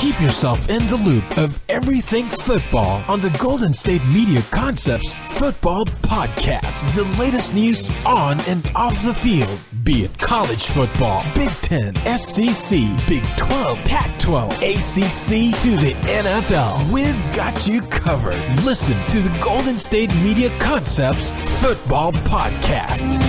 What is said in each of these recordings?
Keep yourself in the loop of everything football on the Golden State Media Concepts Football Podcast. The latest news on and off the field, be it college football, Big Ten, SEC, Big 12, Pac-12, ACC to the NFL. We've got you covered. Listen to the Golden State Media Concepts Football Podcast.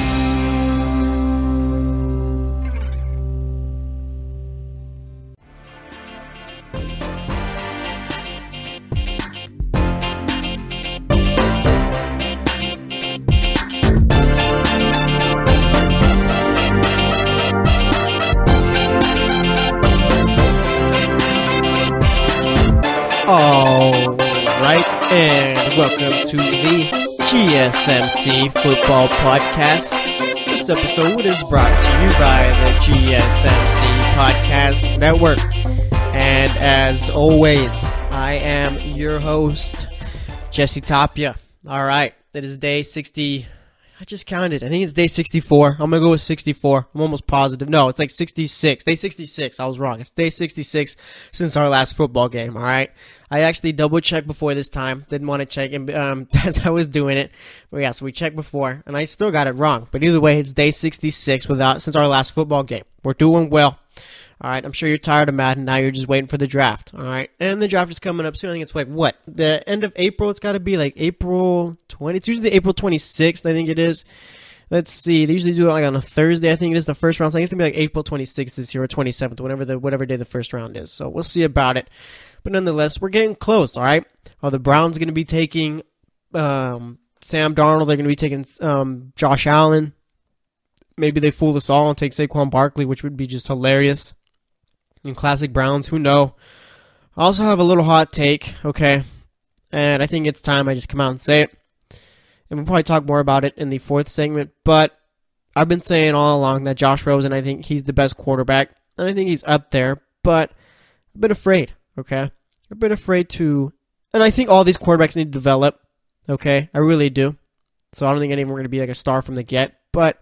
And welcome to the GSMC Football Podcast. This episode is brought to you by the GSMC Podcast Network. And as always, I am your host, Jesse Tapia. Alright, that is day 60. I just counted. I think it's day 64. I'm going to go with 64. I'm almost positive. No, it's like 66. Day 66. I was wrong. It's day 66 since our last football game, all right? I actually double-checked before this time. Didn't want to check as I was doing it. But yeah, so we checked before, and I still got it wrong. But either way, it's day 66 since our last football game. We're doing well. All right, I'm sure you're tired of Madden. Now you're just waiting for the draft. All right, and the draft is coming up soon. I think it's like, what? The end of April? It's got to be like April 20. It's usually April 26th, I think it is. Let's see. They usually do it like on a Thursday, I think it is, the first round. So I think it's going to be like April 26th this year or 27th, whatever day the first round is. So we'll see about it. But nonetheless, we're getting close, all right? The Browns are going to be taking Sam Darnold. They're going to be taking Josh Allen. Maybe they fool us all and take Saquon Barkley, which would be just hilarious. In classic Browns, who know? I also have a little hot take, okay? And I think it's time I just come out and say it. And we'll probably talk more about it in the fourth segment. But I've been saying all along that Josh Rosen, I think he's the best quarterback. And I think he's up there. But I've been afraid, okay? I've been afraid to... And I think all these quarterbacks need to develop, okay? I really do. So I don't think any of them are going to be like a star from the get. But...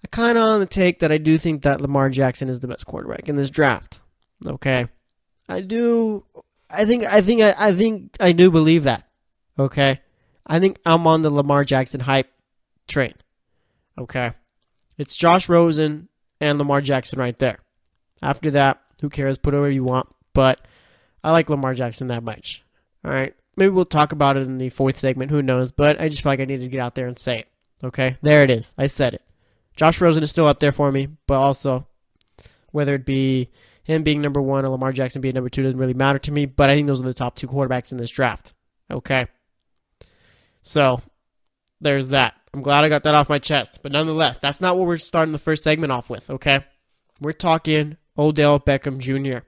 I kind of on the take that I do think that Lamar Jackson is the best quarterback in this draft. Okay, I do. I think I do believe that. Okay, I think I'm on the Lamar Jackson hype train. Okay, it's Josh Rosen and Lamar Jackson right there. After that, who cares? Put whatever you want. But I like Lamar Jackson that much. All right, maybe we'll talk about it in the fourth segment. Who knows? But I just feel like I needed to get out there and say it. Okay, there it is. I said it. Josh Rosen is still up there for me, but also whether it be him being number one or Lamar Jackson being number two doesn't really matter to me, but I think those are the top two quarterbacks in this draft. Okay? So, there's that. I'm glad I got that off my chest, but nonetheless, that's not what we're starting the first segment off with, okay? We're talking Odell Beckham Jr.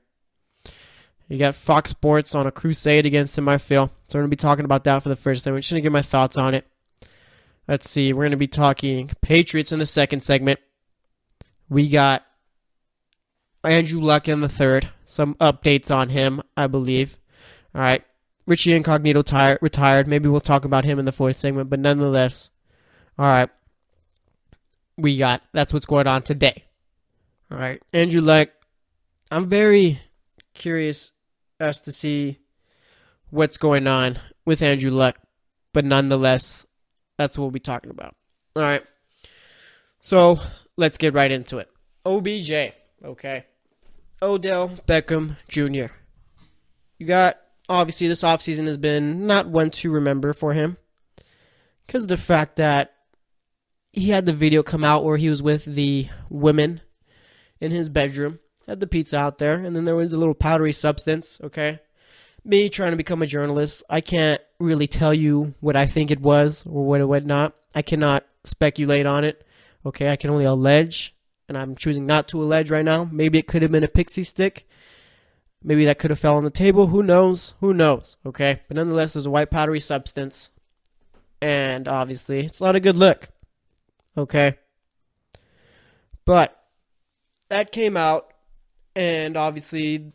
You got Fox Sports on a crusade against him, I feel, so we're going to be talking about that for the first segment. Just going to give my thoughts on it. Let's see, we're going to be talking Patriots in the second segment. We got Andrew Luck in the third. Some updates on him, I believe. All right. Richie Incognito retired. Maybe we'll talk about him in the fourth segment, but nonetheless. All right. That's what's going on today. All right. Andrew Luck. I'm very curious as to see what's going on with Andrew Luck, but nonetheless, that's what we'll be talking about. All right. So, let's get right into it. OBJ, okay? Odell Beckham Jr. You got, obviously, this offseason has been not one to remember for him because of the fact that he had the video come out where he was with the women in his bedroom, had the pizza out there, and then there was a little powdery substance, okay? Me trying to become a journalist, I can't really tell you what I think it was or what it was not. I cannot speculate on it. Okay, I can only allege, and I'm choosing not to allege right now. Maybe it could have been a pixie stick. Maybe that could have fell on the table. Who knows? Who knows? Okay, but nonetheless, there's a white powdery substance, and obviously, it's not a good look. Okay, but that came out, and obviously,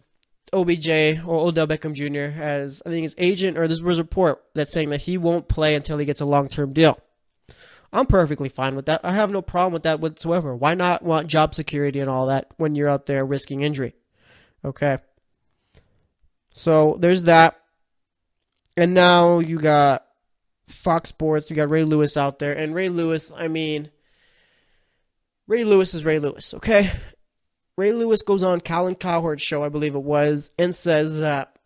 OBJ, or Odell Beckham Jr., has, I think his agent, or there was a report that's saying that he won't play until he gets a long-term deal. I'm perfectly fine with that. I have no problem with that whatsoever. Why not want job security and all that when you're out there risking injury? Okay. So there's that. And now you got Fox Sports, you got Ray Lewis out there. And Ray Lewis, Ray Lewis is Ray Lewis, okay? Ray Lewis goes on Colin Cowherd's show, I believe it was, and says that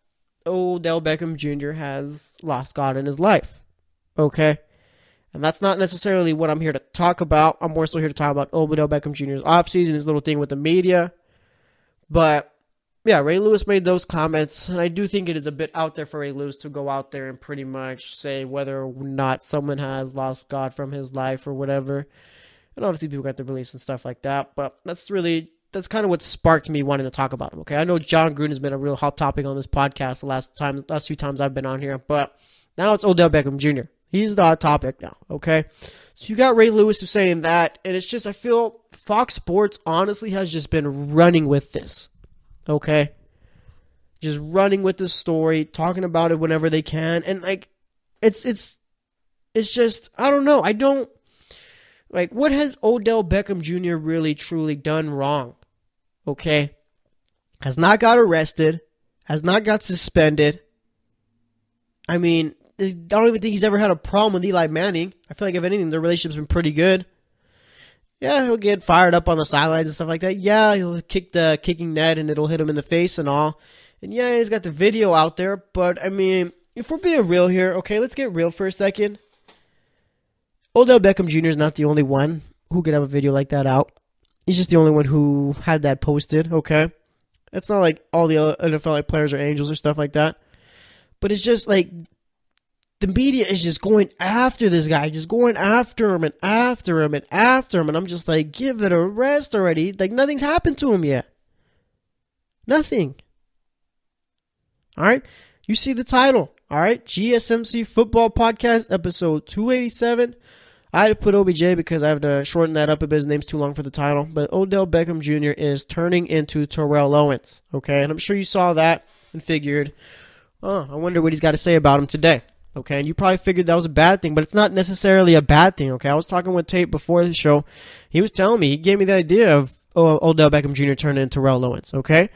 Odell Beckham Jr. has lost God in his life, okay? And that's not necessarily what I'm here to talk about. I'm more so here to talk about Odell Beckham Jr.'s offseason, his little thing with the media. But, yeah, Ray Lewis made those comments, and I do think it is a bit out there for Ray Lewis to go out there and pretty much say whether or not someone has lost God from his life or whatever. And obviously people got their beliefs and stuff like that, but that's kind of what sparked me wanting to talk about him, okay? I know John Gruden has been a real hot topic on this podcast the last few times I've been on here, but now it's Odell Beckham Jr. He's the hot topic now, okay? So you got Ray Lewis who's saying that, and it's just, I feel Fox Sports honestly has just been running with this, okay? Just running with this story, talking about it whenever they can, and like, it's just, I don't know, like, what has Odell Beckham Jr. really truly done wrong? Okay? Has not got arrested. Has not got suspended. I mean, I don't even think he's ever had a problem with Eli Manning. I feel like, if anything, their relationship's been pretty good. Yeah, he'll get fired up on the sidelines and stuff like that. Yeah, he'll kick the kicking net and it'll hit him in the face and all. And yeah, he's got the video out there. But, I mean, if we're being real here, okay, let's get real for a second. Odell Beckham Jr. is not the only one who could have a video like that out. He's just the only one who had that posted, okay? It's not like all the other NFL players are angels or stuff like that. But it's just like the media is just going after this guy, just going after him and after him and after him. And I'm just like, give it a rest already. Like, nothing's happened to him yet. Nothing. All right? You see the title. All right? GSMC Football Podcast, episode 287. I had to put OBJ because I have to shorten that up a bit. His name's too long for the title. But Odell Beckham Jr. is turning into Terrell Owens. Okay? And I'm sure you saw that and figured, oh, I wonder what he's got to say about him today. Okay? And you probably figured that was a bad thing, but it's not necessarily a bad thing. Okay? I was talking with Tate before the show. He was telling me, he gave me the idea of Odell Beckham Jr. turning into Terrell Owens. Okay?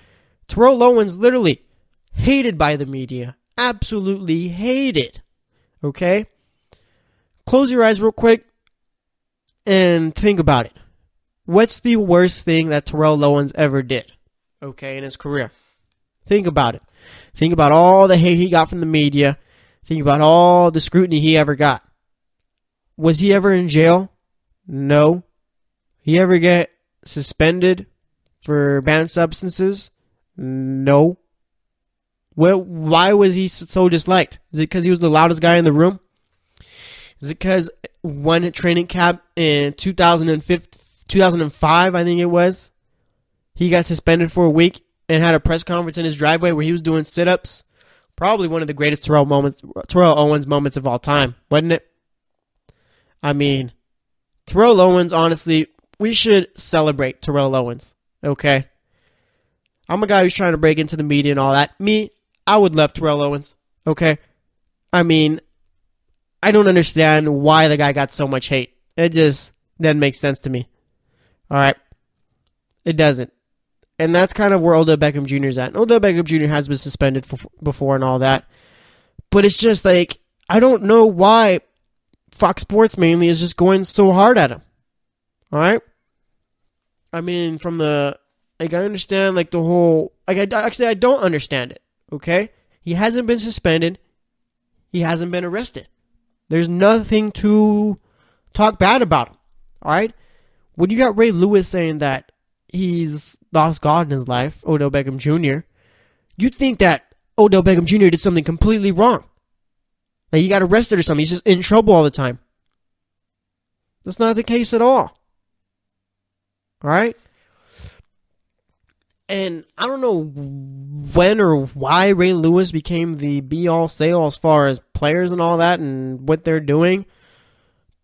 Terrell Owens literally hated by the media. Absolutely hated. Okay? Close your eyes real quick and think about it. What's the worst thing that Terrell Owens ever did, okay, in his career? Think about it. Think about all the hate he got from the media. Think about all the scrutiny he ever got. Was he ever in jail? No. He ever get suspended for banned substances? No. Well, why was he so disliked? Is it because he was the loudest guy in the room? Is it because one training camp in 2005, I think it was, he got suspended for a week and had a press conference in his driveway where he was doing sit-ups? Probably one of the greatest Terrell Owens moments of all time, wasn't it? I mean, Terrell Owens, honestly, we should celebrate Terrell Owens, okay? I'm a guy who's trying to break into the media and all that. I would love Terrell Owens, okay? I mean, I don't understand why the guy got so much hate. It just doesn't make sense to me. All right? It doesn't. And that's kind of where Odell Beckham Jr. is at. And Odell Beckham Jr. has been suspended before and all that. But it's just like, I don't know why Fox Sports mainly is just going so hard at him. All right? I mean, I understand like the whole, I don't understand it. Okay? He hasn't been suspended. He hasn't been arrested. There's nothing to talk bad about him. All right? When you got Ray Lewis saying that he's lost God in his life, Odell Beckham Jr., you'd think that Odell Beckham Jr. did something completely wrong. Like he got arrested or something. He's just in trouble all the time. That's not the case at all. All right? And I don't know when or why Ray Lewis became the be-all, say-all as far as players and all that and what they're doing.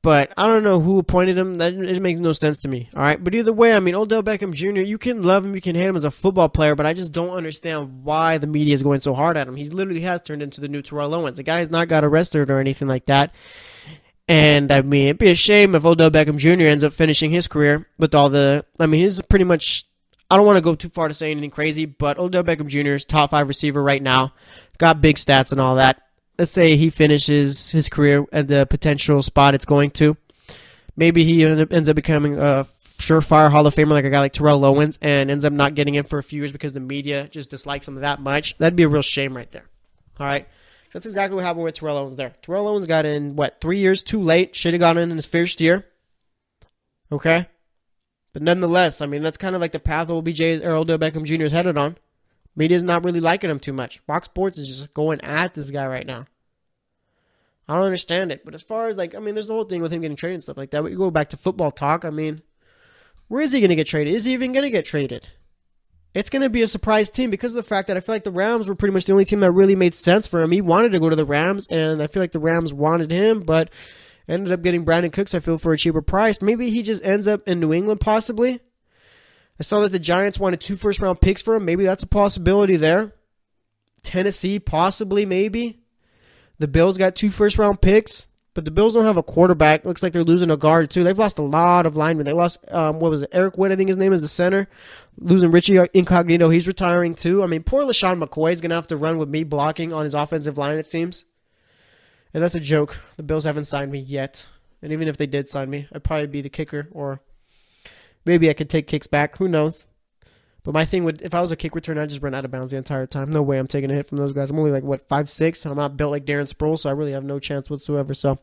But I don't know who appointed him. It makes no sense to me. All right? But either way, I mean, Odell Beckham Jr., you can love him, you can hate him as a football player, but I just don't understand why the media is going so hard at him. He literally has turned into the new Terrell Owens. The guy has not got arrested or anything like that. And, I mean, it'd be a shame if Odell Beckham Jr. ends up finishing his career with all the... I mean, he's pretty much... I don't want to go too far to say anything crazy, but Odell Beckham Jr. is top 5 receiver right now. Got big stats and all that. Let's say he finishes his career at the potential spot it's going to. Maybe he ends up becoming a surefire Hall of Famer like a guy like Terrell Owens and ends up not getting in for a few years because the media just dislikes him that much. That'd be a real shame right there. All right? That's exactly what happened with Terrell Owens there. Terrell Owens got in, 3 years too late. Should have gotten in his first year. Okay? But nonetheless, I mean, that's kind of like the path OBJ or Odell Beckham Jr. is headed on. Media's not really liking him too much. Fox Sports is just going at this guy right now. I don't understand it. But as far as, there's the whole thing with him getting traded and stuff like that. We go back to football talk. I mean, where is he going to get traded? Is he even going to get traded? It's going to be a surprise team because of the fact that I feel like the Rams were pretty much the only team that really made sense for him. He wanted to go to the Rams, and I feel like the Rams wanted him, but ended up getting Brandon Cooks, I feel, for a cheaper price. Maybe he just ends up in New England, possibly. I saw that the Giants wanted 2 first-round picks for him. Maybe that's a possibility there. Tennessee, possibly, maybe. The Bills got 2 first-round picks, but the Bills don't have a quarterback. Looks like they're losing a guard, too. They've lost a lot of linemen. They lost, Eric Wood, I think his name is the center. Losing Richie Incognito. He's retiring, too. I mean, poor LaShawn McCoy is going to have to run with me blocking on his offensive line, it seems. And that's a joke. The Bills haven't signed me yet. And even if they did sign me, I'd probably be the kicker. Or maybe I could take kicks back. Who knows? But my thing would, if I was a kick returner, I'd just run out of bounds the entire time. No way I'm taking a hit from those guys. I'm only 5'6", and I'm not built like Darren Sproles, so I really have no chance whatsoever. So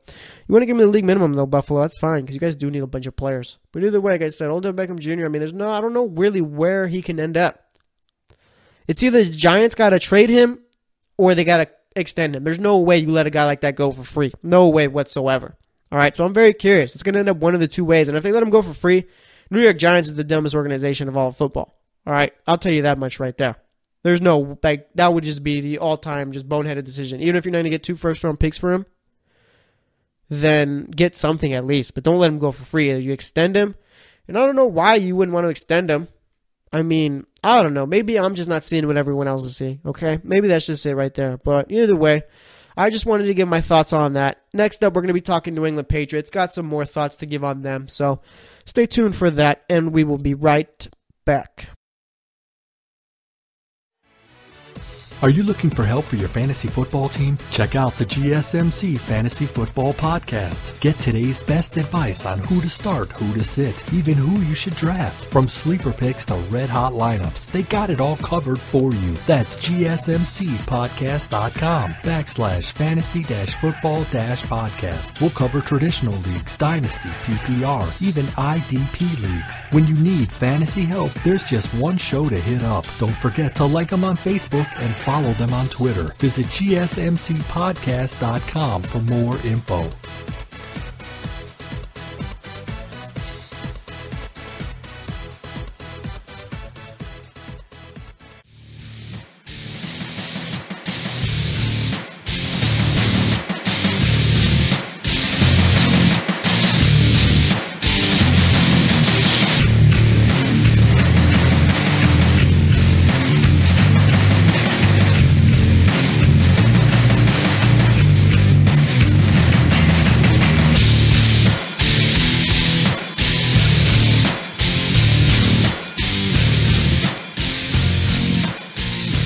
you want to give me the league minimum, though, Buffalo. That's fine, because you guys do need a bunch of players. But either way, like I said, Odell Beckham Jr., I don't know really where he can end up. It's either the Giants got to trade him or they got to extend him. There's no way you let a guy like that go for free. No way whatsoever. All right, so I'm very curious. It's going to end up one of the two ways. And if they let him go for free, New York Giants is the dumbest organization of all of football. All right, I'll tell you that much right there. There's no, that would just be the all-time just boneheaded decision. Even if you're not going to get 2 first-round picks for him, then get something at least. But don't let him go for free. You extend him. And I don't know why you wouldn't want to extend him. I mean, I don't know. Maybe I'm just not seeing what everyone else is seeing, okay? Maybe that's just it right there. But either way, I just wanted to give my thoughts on that. Next up, we're going to be talking New England Patriots. Got some more thoughts to give on them. So stay tuned for that, and we will be right back. Are you looking for help for your fantasy football team? Check out the GSMC Fantasy Football Podcast. Get today's best advice on who to start, who to sit, even who you should draft. From sleeper picks to red-hot lineups, they got it all covered for you. That's gsmcpodcast.com/fantasy-football-podcast. We'll cover traditional leagues, dynasty, PPR, even IDP leagues. When you need fantasy help, there's just one show to hit up. Don't forget to like them on Facebook and follow them on Twitter. Visit gsmcpodcast.com for more info.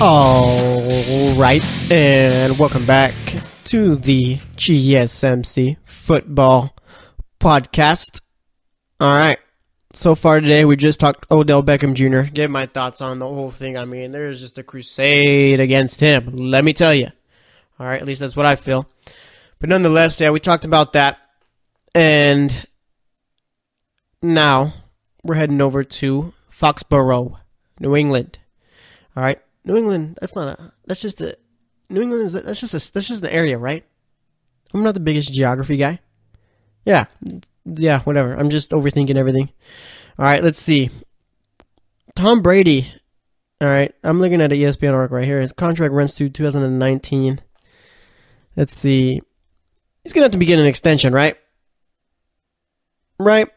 All right, and welcome back to the GSMC Football Podcast. All right, so far today we just talked Odell Beckham Jr. Gave my thoughts on the whole thing. I mean, there's just a crusade against him, let me tell you. All right, at least that's what I feel. But nonetheless, yeah, we talked about that. And now we're heading over to Foxborough, New England. All right. New England, that's just the area, right? I'm not the biggest geography guy. Yeah, whatever. I'm just overthinking everything. All right, let's see. Tom Brady. All right, I'm looking at an ESPN article right here. His contract runs to 2019. Let's see. He's going to have to be getting an extension, right? Right?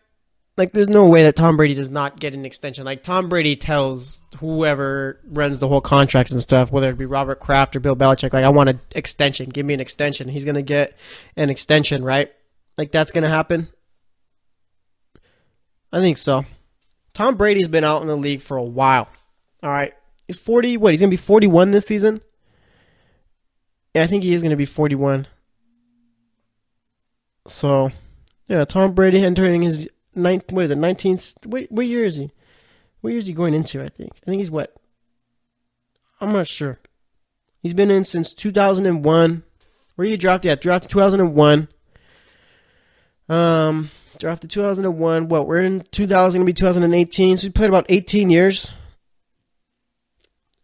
Like, there's no way that Tom Brady does not get an extension. Like, Tom Brady tells whoever runs the whole contracts and stuff, whether it be Robert Kraft or Bill Belichick, like, I want an extension. Give me an extension. He's going to get an extension, right? Like, that's going to happen? I think so. Tom Brady's been out in the league for a while. All right. He's 40. What? He's going to be 41 this season? Yeah, I think he is going to be 41. So, yeah, Tom Brady entering his 19th? What year is he? What year is he going into, I think? I think he's what? I'm not sure. He's been in since 2001. Where you drafted? Yeah, drafted 2001. Drafted 2001. What? We're in 2000, going to be 2018. So he played about 18 years.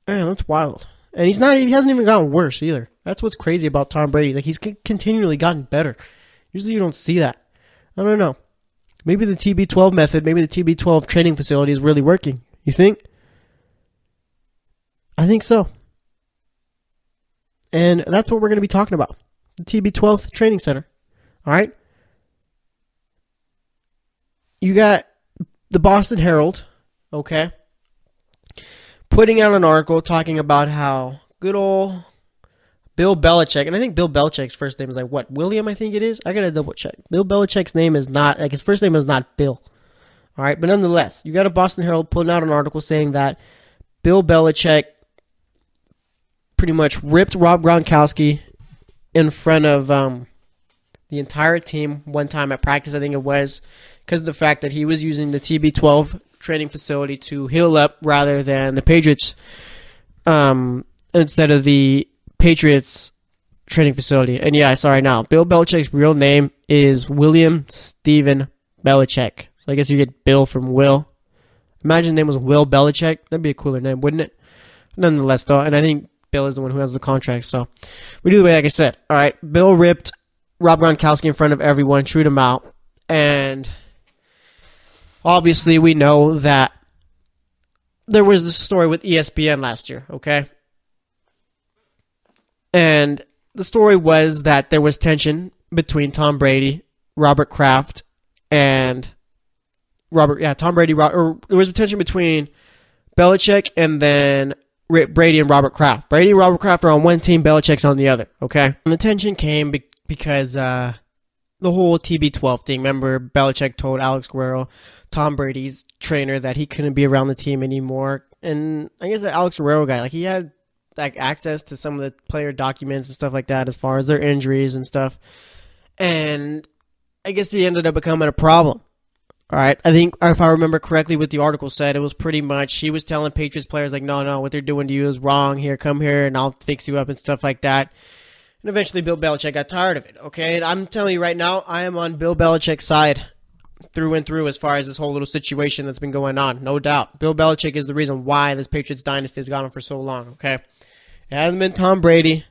Man, that's wild. And he hasn't even gotten worse either. That's what's crazy about Tom Brady. Like, he's continually gotten better. Usually you don't see that. I don't know. Maybe the TB12 method, maybe the TB12 training facility is really working. You think? I think so. And that's what we're going to be talking about. The TB12 training center. All right? You got the Boston Herald, okay, putting out an article talking about how good old Bill Belichick, and I think Bill Belichick's first name is like, what, William, I think it is? I got to double check. Bill Belichick's name is not, like, his first name is not Bill. All right, but nonetheless, you got a Boston Herald putting out an article saying that Bill Belichick pretty much ripped Rob Gronkowski in front of the entire team one time at practice, I think it was, because of the fact that he was using the TB12 training facility to heal up rather than the Patriots, instead of the Patriots training facility. And yeah, sorry now. Bill Belichick's real name is William Stephen Belichick. So I guess you get Bill from Will. Imagine his name was Will Belichick. That'd be a cooler name, wouldn't it? Nonetheless, though, and I think Bill is the one who has the contract. So we do the way, like I said. All right, Bill ripped Rob Gronkowski in front of everyone, chewed him out, and obviously we know that there was this story with ESPN last year, okay? And the story was that there was tension between Tom Brady, Robert Kraft, and Tom Brady, or there was a tension between Belichick and then Brady and Robert Kraft. Brady and Robert Kraft are on one team, Belichick's on the other, okay? And the tension came because the whole TB12 thing. Remember, Belichick told Alex Guerrero, Tom Brady's trainer, that he couldn't be around the team anymore. And I guess the Alex Guerrero guy, like, he had like access to some of the player documents and stuff like that as far as their injuries and stuff. And I guess he ended up becoming a problem. All right. I think if I remember correctly what the article said, it was pretty much he was telling Patriots players like, no, what they're doing to you is wrong. Here, come here and I'll fix you up and stuff like that. And eventually Bill Belichick got tired of it. Okay. And I'm telling you right now, I am on Bill Belichick's side through and through as far as this whole little situation that's been going on. No doubt. Bill Belichick is the reason why this Patriots dynasty has gone on for so long. Okay. It hasn't been Tom Brady.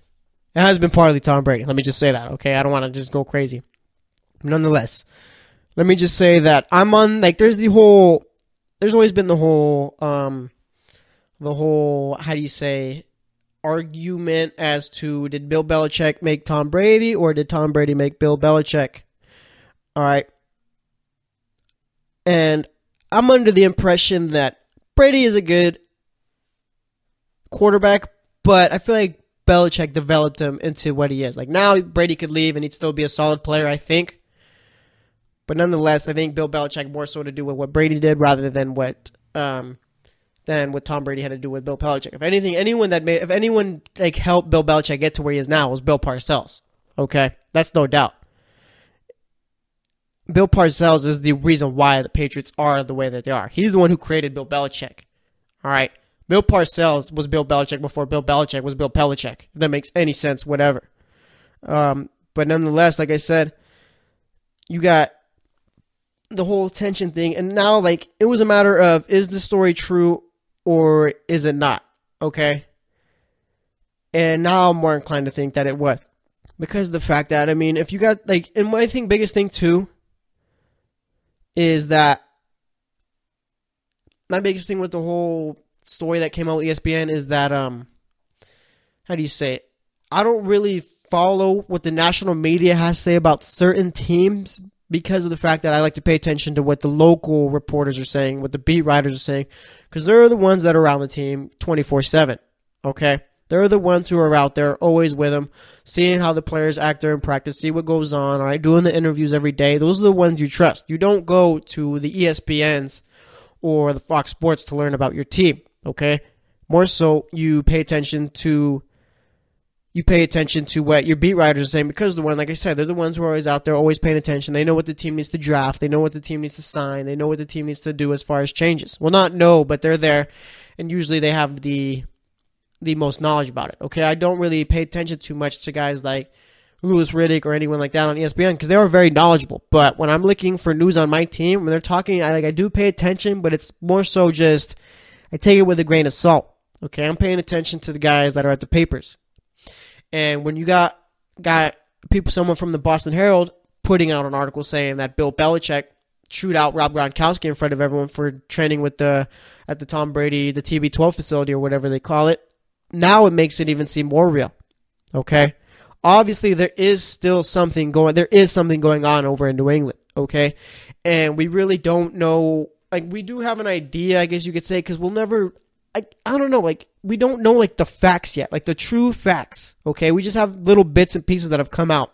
It has been partly Tom Brady. Let me just say that, okay? I don't want to just go crazy. Nonetheless, let me just say that I'm on, like, there's always been the whole, how do you say, argument as to, did Bill Belichick make Tom Brady or did Tom Brady make Bill Belichick? All right. And I'm under the impression that Brady is a good quarterback, but I feel like Belichick developed him into what he is. Like, now Brady could leave and he'd still be a solid player, I think. But nonetheless, I think Bill Belichick more so to do with what Brady did rather than what Tom Brady had to do with Bill Belichick. If anything, if anyone like helped Bill Belichick get to where he is now was Bill Parcells. Okay, that's no doubt. Bill Parcells is the reason why the Patriots are the way that they are. He's the one who created Bill Belichick. All right. Bill Parcells was Bill Belichick before Bill Belichick was Bill Belichick. If that makes any sense, whatever. But nonetheless, like I said, you got the whole tension thing. And now, like, it was a matter of, is the story true or is it not? Okay? And now I'm more inclined to think that it was. Because of the fact that, I mean, if you got, like, and my biggest thing, too, is that my biggest thing with the whole story that came out with ESPN is that, how do you say it? I don't really follow what the national media has to say about certain teams because of the fact that I like to pay attention to what the local reporters are saying, what the beat writers are saying, because they're the ones that are around the team 24/7, okay? They're the ones who are out there, always with them, seeing how the players act during practice, see what goes on, all right, doing the interviews every day. Those are the ones you trust. You don't go to the ESPNs or the Fox Sports to learn about your team, okay? More so, you pay attention to what your beat writers are saying, because like I said, they're the ones who are always out there, always paying attention. They know what the team needs to draft. They know what the team needs to sign. They know what the team needs to do as far as changes. Well, not know, but they're there, and usually they have the most knowledge about it, okay? I don't really pay attention too much to guys like Louis Riddick or anyone like that on ESPN, because they are very knowledgeable. But when I'm looking for news on my team, when they're talking, I do pay attention, but it's more so just I take it with a grain of salt, okay? I'm paying attention to the guys that are at the papers. And when you got someone from the Boston Herald putting out an article saying that Bill Belichick chewed out Rob Gronkowski in front of everyone for training at the Tom Brady, the TB12 facility or whatever they call it, now it makes it even seem more real. Okay? Obviously there is something going on over in New England, okay? And we really don't know, like, we do have an idea, I guess you could say, because we'll never, I don't know, like, we don't know, like, the facts yet, like, the true facts, okay? We just have little bits and pieces that have come out,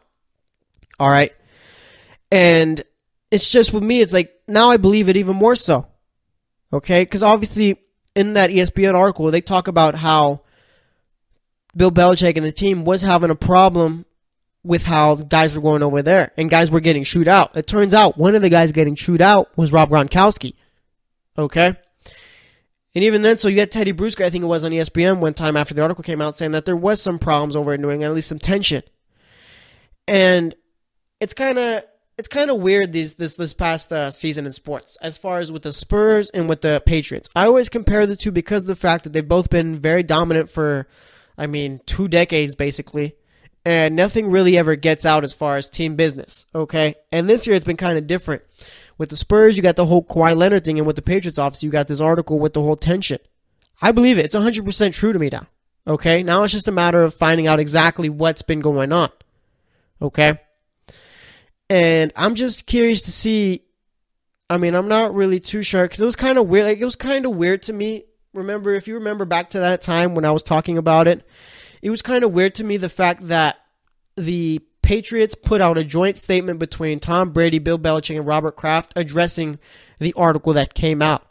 all right? And it's just, with me, it's like, now I believe it even more so, okay? Because obviously, in that ESPN article, they talk about how Bill Belichick and the team was having a problem with how guys were going over there, and guys were getting chewed out. It turns out one of the guys getting chewed out was Rob Gronkowski, okay? And even then, so you had Teddy Bruschi, I think it was, on ESPN one time after the article came out, saying that there was some problems over in New England, at least some tension. And it's kind of weird this past season in sports, as far as with the Spurs and with the Patriots. I always compare the two because of the fact that they've both been very dominant for, 2 decades basically, and nothing really ever gets out as far as team business, okay? And this year it's been kind of different. With the Spurs, you got the whole Kawhi Leonard thing, and with the Patriots, obviously, you got this article with the whole tension. I believe it. It's 100% true to me now, okay? Now it's just a matter of finding out exactly what's been going on, okay? And I'm just curious to see, I'm not really too sure, because it was kind of weird. Like, it was kind of weird to me. If you remember back to that time when I was talking about it, it was kind of weird to me, the fact that the Patriots put out a joint statement between Tom Brady, Bill Belichick, and Robert Kraft addressing the article that came out.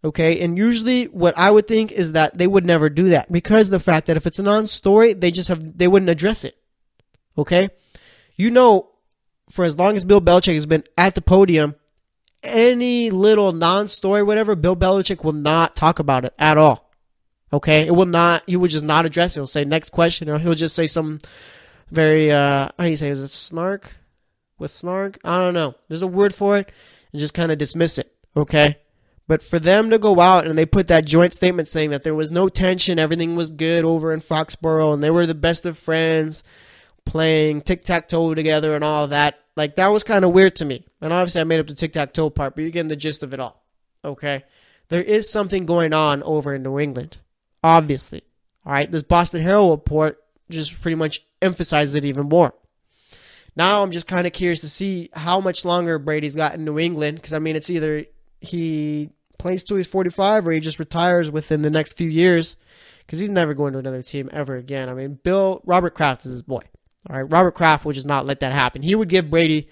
Okay, and usually what I would think is that they would never do that, because of the fact that if it's a non-story, they wouldn't address it. Okay, for as long as Bill Belichick has been at the podium, any little non-story, whatever, Bill Belichick will not talk about it at all. Okay, he would just not address it. He'll say next question, or he'll just say some very, how do you say, is it snark? With snark? I don't know. There's a word for it, and just kind of dismiss it, okay? But for them to go out and they put that joint statement saying that there was no tension, everything was good over in Foxborough, and they were the best of friends, playing tic-tac-toe together and all of that, like, that was kind of weird to me. And obviously I made up the tic-tac-toe part, but you're getting the gist of it all, okay? There is something going on over in New England, obviously, all right? This Boston Herald report just pretty much emphasizes it even more. Now I'm just kind of curious to see how much longer Brady's got in New England, because, it's either he plays till he's 45 or he just retires within the next few years, because he's never going to another team ever again. Robert Kraft is his boy. All right, Robert Kraft would just not let that happen. He would give Brady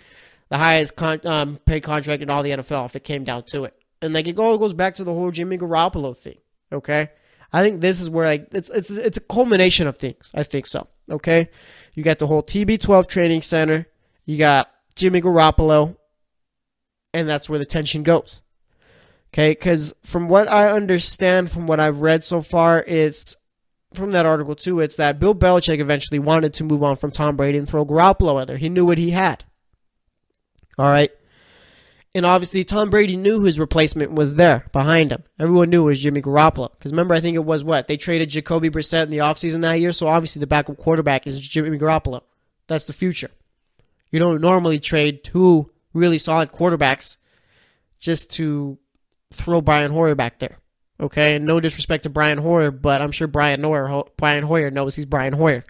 the highest paid contract in all the NFL if it came down to it. And it all goes back to the whole Jimmy Garoppolo thing. Okay, I think this is where it's a culmination of things. I think so. Okay, you got the whole TB12 training center. You got Jimmy Garoppolo, and that's where the tension goes. Okay, because from what I understand, from what I've read so far, it's from that article too, it's that Bill Belichick eventually wanted to move on from Tom Brady and throw Garoppolo in there. He knew what he had. All right. And obviously Tom Brady knew his replacement was there behind him. Everyone knew it was Jimmy Garoppolo. Because remember, I think it was they traded Jacoby Brissett in the offseason that year, so obviously the backup quarterback is Jimmy Garoppolo. That's the future. You don't normally trade two really solid quarterbacks just to throw Brian Hoyer back there. Okay, and no disrespect to Brian Hoyer, but I'm sure Brian Hoyer knows he's Brian Hoyer.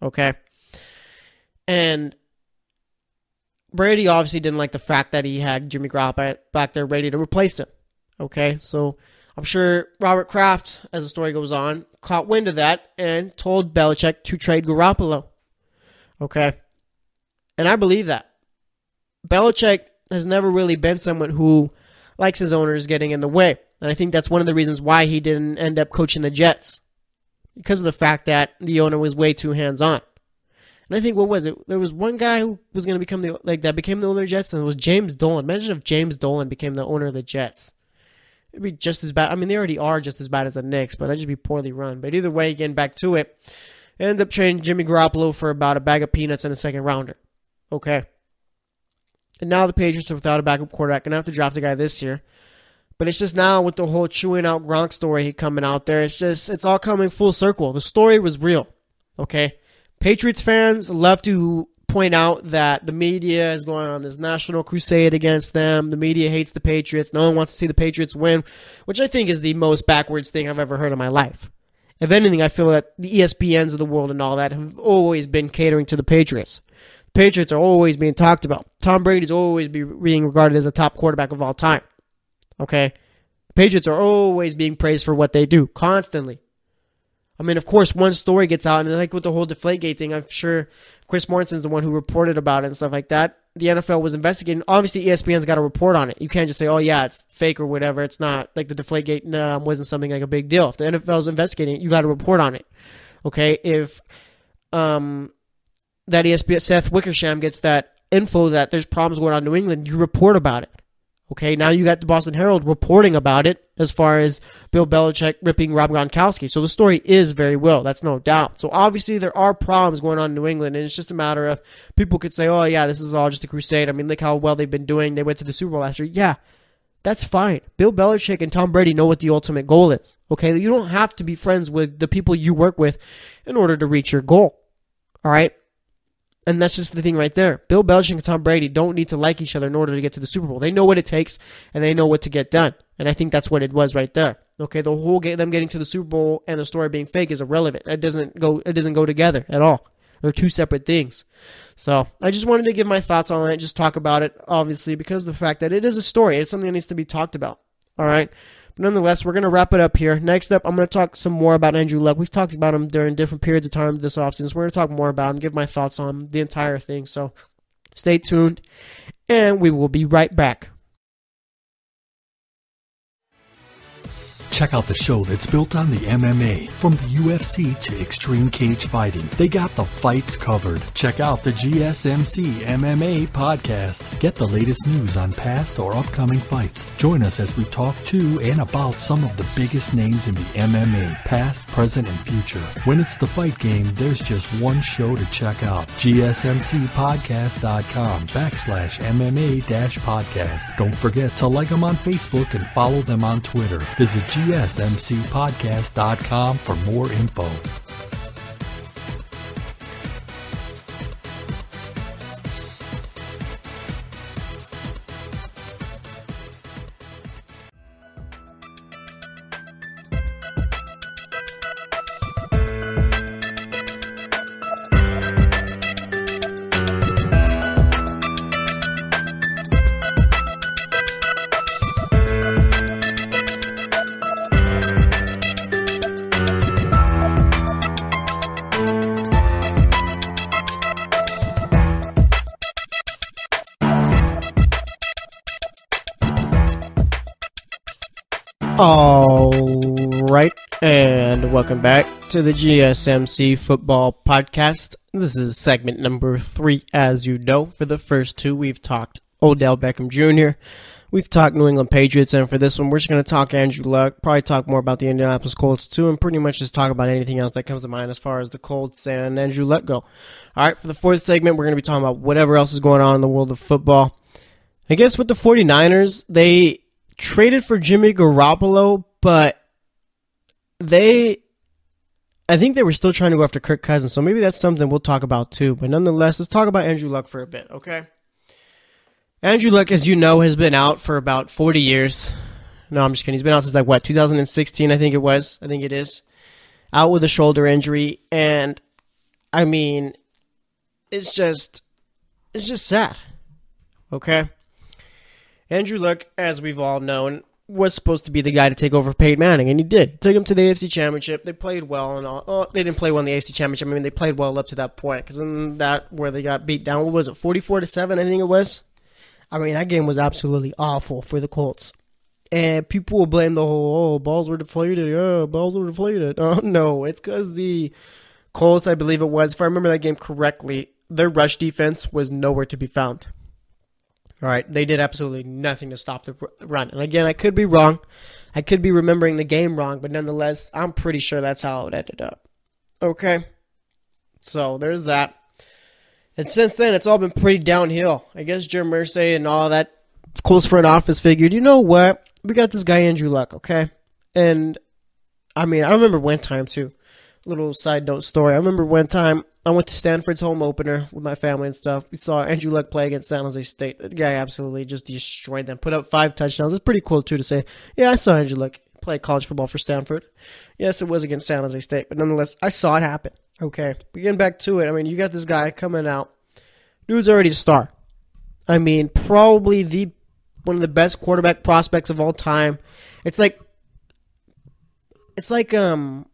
Okay, and Brady obviously didn't like the fact that he had Jimmy Garoppolo back there ready to replace him. Okay, so I'm sure Robert Kraft, as the story goes on, caught wind of that and told Belichick to trade Garoppolo. Okay, and I believe that. Belichick has never really been someone who likes his owners getting in the way. And I think that's one of the reasons why he didn't end up coaching the Jets. Because of the fact that the owner was way too hands-on. And I think, what was it? There was one guy who was going to become became the owner of the Jets, and it was James Dolan. Imagine if James Dolan became the owner of the Jets. It'd be just as bad. I mean, they already are just as bad as the Knicks, but that'd just be poorly run. But either way, getting back to it, ended up trading Jimmy Garoppolo for about a bag of peanuts and a second rounder. Okay. And now the Patriots are without a backup quarterback. Going to have to draft a guy this year. But it's just now with the whole chewing out Gronk story coming out there, it's all coming full circle. The story was real. Okay. Patriots fans love to point out that the media is going on this national crusade against them. The media hates the Patriots. No one wants to see the Patriots win, which I think is the most backwards thing I've ever heard in my life. If anything, I feel that the ESPNs of the world and all that have always been catering to the Patriots. The Patriots are always being talked about. Tom Brady's always being regarded as a top quarterback of all time. Okay? The Patriots are always being praised for what they do, constantly. I mean, of course, one story gets out, and like with the whole Deflategate thing, I'm sure Chris Mortensen's the one who reported about it and stuff like that. The NFL was investigating. Obviously, ESPN's got to report on it. You can't just say, oh, yeah, it's fake or whatever. It's not. Like the Deflategate wasn't something like a big deal. If the NFL's investigating it, you got to report on it. Okay? If that ESPN, Seth Wickersham gets that info that there's problems going on in New England, you report about it. Okay, now you got the Boston Herald reporting about it as far as Bill Belichick ripping Rob Gronkowski. So the story is very real. That's no doubt. So obviously there are problems going on in New England, and it's just a matter of people could say, oh, yeah, this is all just a crusade. I mean, look how well they've been doing. They went to the Super Bowl last year. Yeah, that's fine. Bill Belichick and Tom Brady know what the ultimate goal is. Okay, you don't have to be friends with the people you work with in order to reach your goal. All right? And that's just the thing right there. Bill Belichick and Tom Brady don't need to like each other in order to get to the Super Bowl. They know what it takes, and they know what to get done. And I think that's what it was right there. Okay, the whole them getting to the Super Bowl and the story being fake is irrelevant. It doesn't go together at all. They're two separate things. So I just wanted to give my thoughts on it, just talk about it, obviously, because of the fact that it is a story. It's something that needs to be talked about. All right? But nonetheless, we're going to wrap it up here. Next up, I'm going to talk some more about Andrew Luck. We've talked about him during different periods of time this offseason, so we're going to talk more about him, give my thoughts on the entire thing. So stay tuned, and we will be right back. Check out the show that's built on the MMA. From the UFC to extreme cage fighting, they got the fights covered. Check out the GSMC MMA podcast. Get the latest news on past or upcoming fights. Join us as we talk to and about some of the biggest names in the MMA, past, present, and future. When it's the fight game, there's just one show to check out. GSMCpodcast.com/MMA-podcast. Don't forget to like them on Facebook and follow them on Twitter. Visit GSMCpodcast.com for more info. All right, and welcome back to the GSMC Football Podcast. This is segment number 3, as you know. For the first 2, we've talked Odell Beckham Jr., we've talked New England Patriots, and for this one, we're just going to talk Andrew Luck, probably talk more about the Indianapolis Colts too, and pretty much just talk about anything else that comes to mind as far as the Colts and Andrew Luck go. All right, for the 4th segment, we're going to be talking about whatever else is going on in the world of football. I guess with the 49ers, they traded for Jimmy Garoppolo, but I think they were still trying to go after Kirk Cousins, so maybe that's something we'll talk about too. But nonetheless, let's talk about Andrew Luck for a bit, okay? Andrew Luck, as you know, has been out for about 40 years. No, I'm just kidding. He's been out since 2016, I think it was. I think it is. Out with a shoulder injury, and I mean, it's just sad, okay? Andrew Luck, as we've all known, was supposed to be the guy to take over Peyton Manning, and he did. He took him to the AFC Championship. They played well and all. Oh, they didn't play well in the AFC Championship. I mean, they played well up to that point, because in that where they got beat down, what was it, 44-7, I think it was? I mean, that game was absolutely awful for the Colts. And people will blame the whole, balls were deflated. Yeah, balls were deflated. Oh, no. It's because the Colts, I believe it was, if I remember that game correctly, their rush defense was nowhere to be found. All right, they did absolutely nothing to stop the run. And again, I could be wrong. I could be remembering the game wrong, but nonetheless, I'm pretty sure that's how it ended up. Okay, so there's that. And since then, it's all been pretty downhill. I guess Jim Irsay and all that Colts front office figured, you know what? We got this guy Andrew Luck, okay? And, I mean, I remember one time, too. Little side note story. I remember one time I went to Stanford's home opener with my family and stuff. We saw Andrew Luck play against San Jose State. That guy absolutely just destroyed them. Put up 5 touchdowns. It's pretty cool, too, to say, yeah, I saw Andrew Luck play college football for Stanford. Yes, it was against San Jose State, but nonetheless, I saw it happen. Okay, but getting back to it, I mean, you got this guy coming out. Dude's already a star. I mean, probably one of the best quarterback prospects of all time. It's like the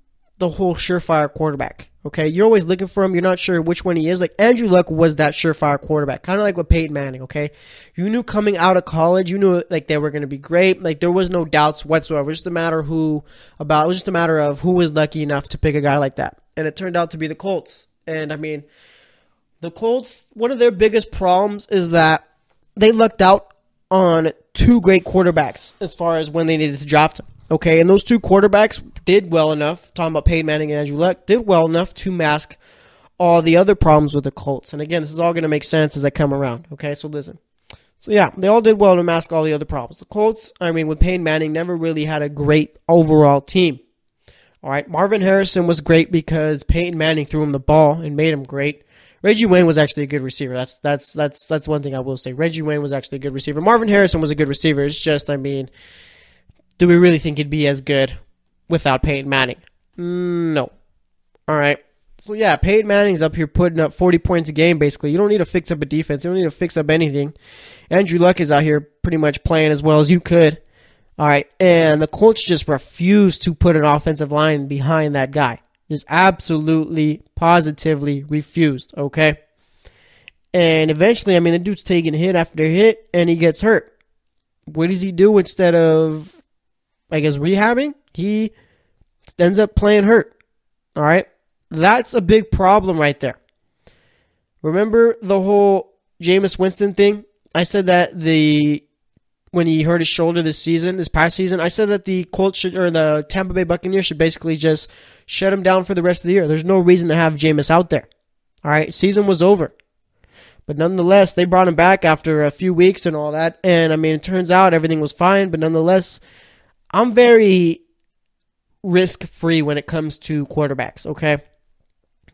whole surefire quarterback. Okay, you're always looking for him. You're not sure which one he is. Like Andrew Luck was that surefire quarterback, kind of like with Peyton Manning. Okay, you knew coming out of college, you knew like they were going to be great. Like there was no doubts whatsoever. It was just a matter of who was lucky enough to pick a guy like that, and it turned out to be the Colts. And I mean, the Colts, one of their biggest problems is that they lucked out on 2 great quarterbacks as far as when they needed to draft them. Okay, and those 2 quarterbacks did well enough, talking about Peyton Manning and Andrew Luck, did well enough to mask all the other problems with the Colts. And again, this is all going to make sense as I come around. Okay, so listen. So yeah, they all did well to mask all the other problems. The Colts, I mean, with Peyton Manning, never really had a great overall team. All right, Marvin Harrison was great because Peyton Manning threw him the ball and made him great. Reggie Wayne was actually a good receiver. That's one thing I will say. Reggie Wayne was actually a good receiver. Marvin Harrison was a good receiver. It's just, I mean, do we really think he'd be as good without Peyton Manning? No. All right. So, yeah, Peyton Manning's up here putting up 40 points a game, basically. You don't need to fix up a defense. You don't need to fix up anything. Andrew Luck is out here pretty much playing as well as you could. All right. And the Colts just refused to put an offensive line behind that guy. Just absolutely, positively refused, okay? And eventually, I mean, the dude's taking hit after hit, and he gets hurt. What does he do instead of, I guess, rehabbing? He ends up playing hurt, all right? That's a big problem right there. Remember the whole Jameis Winston thing? I said that when he hurt his shoulder this past season, I said that the Colts or the Tampa Bay Buccaneers should basically just shut him down for the rest of the year. There's no reason to have Jameis out there. All right, season was over. But nonetheless, they brought him back after a few weeks and all that. And I mean, it turns out everything was fine. But nonetheless, I'm very risk-free when it comes to quarterbacks, okay?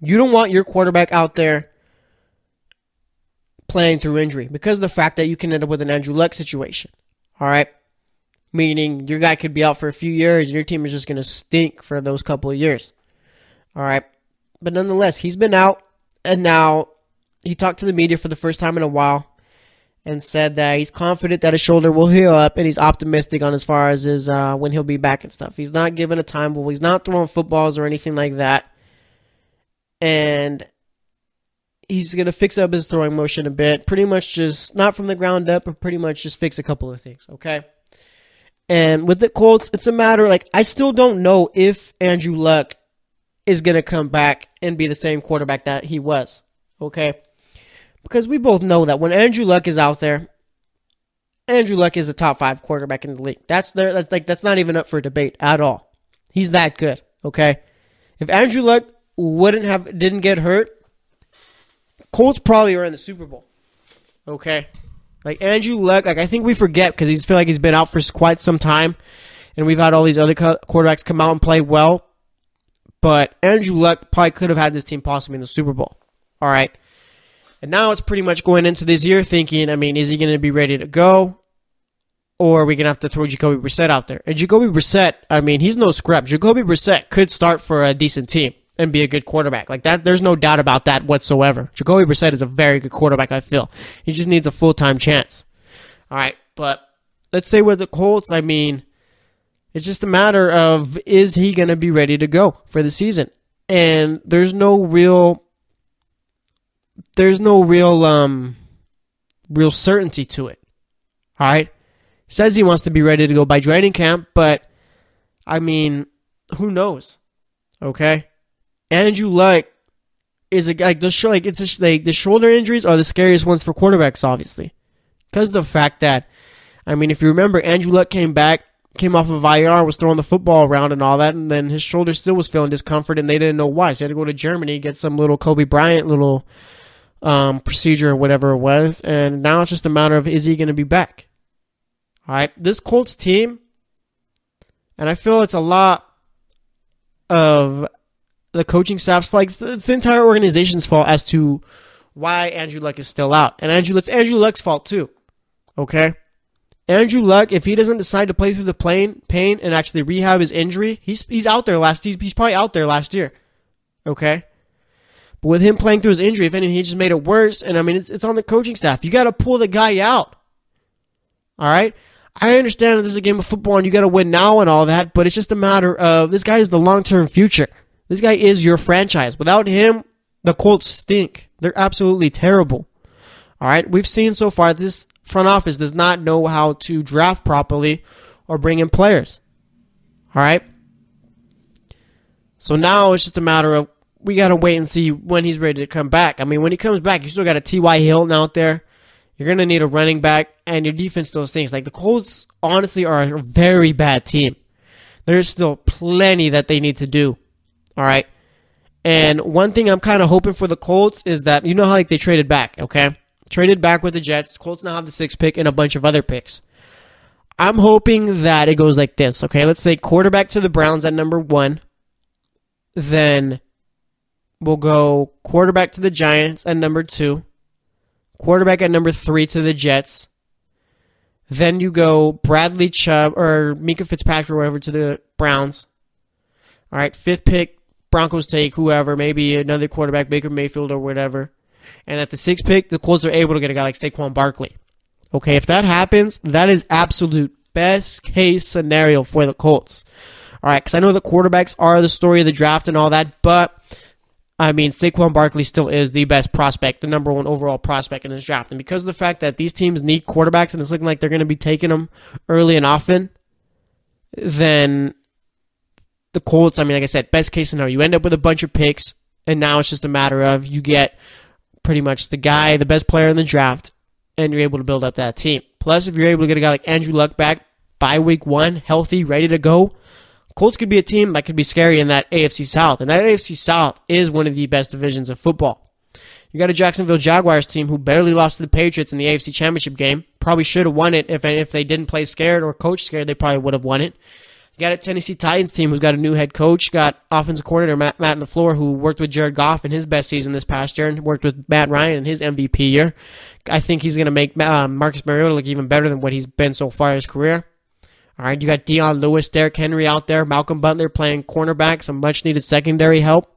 You don't want your quarterback out there playing through injury because of the fact that you can end up with an Andrew Luck situation. All right? Meaning your guy could be out for a few years and your team is just going to stink for those couple of years. All right? But nonetheless, he's been out, and now he talked to the media for the first time in a while and said that he's confident that his shoulder will heal up, and he's optimistic on as far as his when he'll be back and stuff. He's not given a timetable. He's not throwing footballs or anything like that. And he's going to fix up his throwing motion a bit. Pretty much just, not from the ground up, but pretty much just fix a couple of things, okay? And with the Colts, it's a matter, like, I still don't know if Andrew Luck is going to come back and be the same quarterback that he was, okay? Because we both know that when Andrew Luck is out there, Andrew Luck is a top 5 quarterback in the league. That's not even up for debate at all. He's that good, okay? If Andrew Luck didn't get hurt, Colts probably are in the Super Bowl. Okay? Like, Andrew Luck, like, I think we forget because he's feel like he's been out for quite some time, and we've had all these other quarterbacks come out and play well, but Andrew Luck probably could have had this team possibly in the Super Bowl. All right? And now it's pretty much going into this year thinking, I mean, is he going to be ready to go? Or are we going to have to throw Jacoby Brissett out there? And Jacoby Brissett, I mean, he's no scrub. Jacoby Brissett could start for a decent team and be a good quarterback. Like that, there's no doubt about that whatsoever. Jacoby Brissett is a very good quarterback, I feel. He just needs a full-time chance. All right, but let's say with the Colts, I mean, it's just a matter of, is he going to be ready to go for the season? And there's no real certainty to it. All right? Says he wants to be ready to go by training camp, but I mean, who knows? Okay, Andrew Luck is a guy. The shoulder injuries are the scariest ones for quarterbacks, obviously, because of the fact that, I mean, if you remember, Andrew Luck came off of IR, was throwing the football around and all that, and then his shoulder still was feeling discomfort, and they didn't know why. So he had to go to Germany, get some little Kobe Bryant little procedure or whatever it was, and now it's just a matter of, is he going to be back? All right, this Colts team, and I feel it's a lot of the coaching staff's fault. It's the entire organization's fault as to why Andrew Luck is still out. And it's Andrew Luck's fault too. Okay? Andrew Luck, if he doesn't decide to play through the pain and actually rehab his injury, he's out there he's probably out there last year. Okay? But with him playing through his injury, if anything, he just made it worse. And I mean, it's on the coaching staff. You got to pull the guy out. All right? I understand that this is a game of football and you got to win now and all that, but it's just a matter of, this guy is the long-term future. This guy is your franchise. Without him, the Colts stink. They're absolutely terrible. All right? We've seen so far this front office does not know how to draft properly or bring in players. All right? So now it's just a matter of, we got to wait and see when he's ready to come back. I mean, when he comes back, you still got a T.Y. Hilton out there. You're going to need a running back, and your defense still stinks. Like, the Colts, honestly, are a very bad team. There's still plenty that they need to do. All right? And one thing I'm kind of hoping for the Colts is that, you know how, like, they traded back, okay? Traded back with the Jets. Colts now have the 6th pick and a bunch of other picks. I'm hoping that it goes like this, okay? Let's say quarterback to the Browns at number 1. Then we'll go quarterback to the Giants at number 2. Quarterback at number 3 to the Jets. Then you go Bradley Chubb or Mika Fitzpatrick or whatever to the Browns. All right, 5th pick, Broncos take whoever, maybe another quarterback, Baker Mayfield or whatever. And at the 6th pick, the Colts are able to get a guy like Saquon Barkley. Okay, if that happens, that is absolute best case scenario for the Colts. All right, because I know the quarterbacks are the story of the draft and all that, but I mean, Saquon Barkley still is the best prospect, the number 1 overall prospect in this draft. And because of the fact that these teams need quarterbacks and it's looking like they're going to be taking them early and often, then the Colts, I mean, like I said, best case scenario, you end up with a bunch of picks, and now it's just a matter of you get pretty much the guy, the best player in the draft, and you're able to build up that team. Plus, if you're able to get a guy like Andrew Luck back by week 1, healthy, ready to go, Colts could be a team that could be scary in that AFC South. And that AFC South is one of the best divisions of football. You got a Jacksonville Jaguars team who barely lost to the Patriots in the AFC Championship game. Probably should have won it if they didn't play scared or coach scared. They probably would have won it. You got a Tennessee Titans team who's got a new head coach, got offensive coordinator Matt LaFleur, who worked with Jared Goff in his best season this past year and worked with Matt Ryan in his MVP year. I think he's going to make Marcus Mariota look even better than what he's been so far in his career. All right, you got Deion Lewis, Derrick Henry out there, Malcolm Butler playing cornerback, some much-needed secondary help.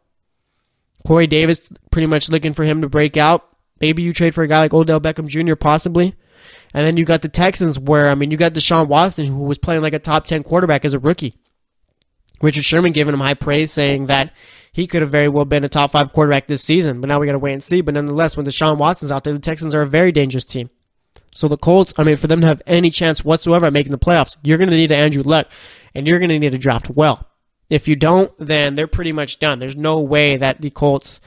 Corey Davis, pretty much looking for him to break out. Maybe you trade for a guy like Odell Beckham Jr., possibly. And then you got the Texans where, I mean, you got Deshaun Watson, who was playing like a top 10 quarterback as a rookie. Richard Sherman giving him high praise, saying that he could have very well been a top 5 quarterback this season. But now we got to wait and see. But nonetheless, when Deshaun Watson's out there, the Texans are a very dangerous team. So the Colts, I mean, for them to have any chance whatsoever at making the playoffs, you're going to need Andrew Luck, and you're going to need to draft well. If you don't, then they're pretty much done. There's no way that the Colts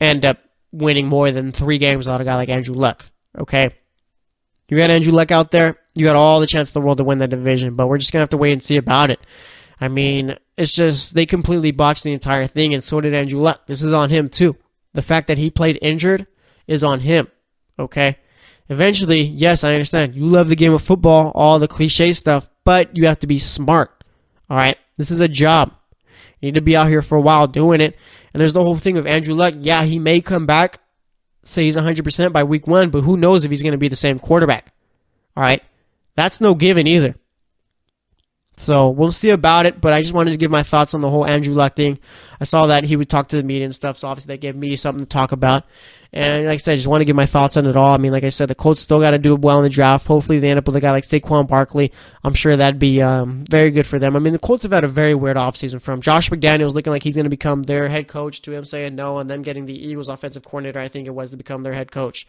end up winning more than 3 games without a guy like Andrew Luck. Okay? You got Andrew Luck out there, you got all the chance in the world to win that division, but we're just going to have to wait and see about it. I mean, it's just, they completely botched the entire thing, and so did Andrew Luck. This is on him, too. The fact that he played injured is on him. Okay? Eventually, yes, I understand. You love the game of football, all the cliche stuff, but you have to be smart. All right? This is a job. You need to be out here for a while doing it. And there's the whole thing of Andrew Luck. Yeah, he may come back, say he's 100% by week 1, but who knows if he's going to be the same quarterback. All right? That's no given either. So we'll see about it, but I just wanted to give my thoughts on the whole Andrew Luck thing. I saw that he would talk to the media and stuff, so obviously that gave me something to talk about. And like I said, I just want to give my thoughts on it all. I mean, like I said, the Colts still got to do well in the draft. Hopefully they end up with a guy like Saquon Barkley. I'm sure that'd be very good for them. I mean, the Colts have had a very weird offseason from Josh McDaniels looking like he's going to become their head coach to him saying no, and then getting the Eagles offensive coordinator, I think it was, to become their head coach.